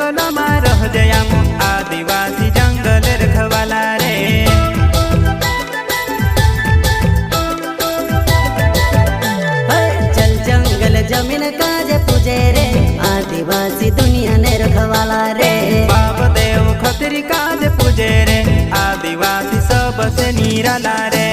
जंगलમાં રહજે આમ आदिवासी जंगल रखवाला रे। चल जंगल जमीन काजे पूजे रे आदिवासी दुनिया ने रखवाला रे। बाप देव खतरी काजे पूजे रे आदिवासी सबसे निराला रे।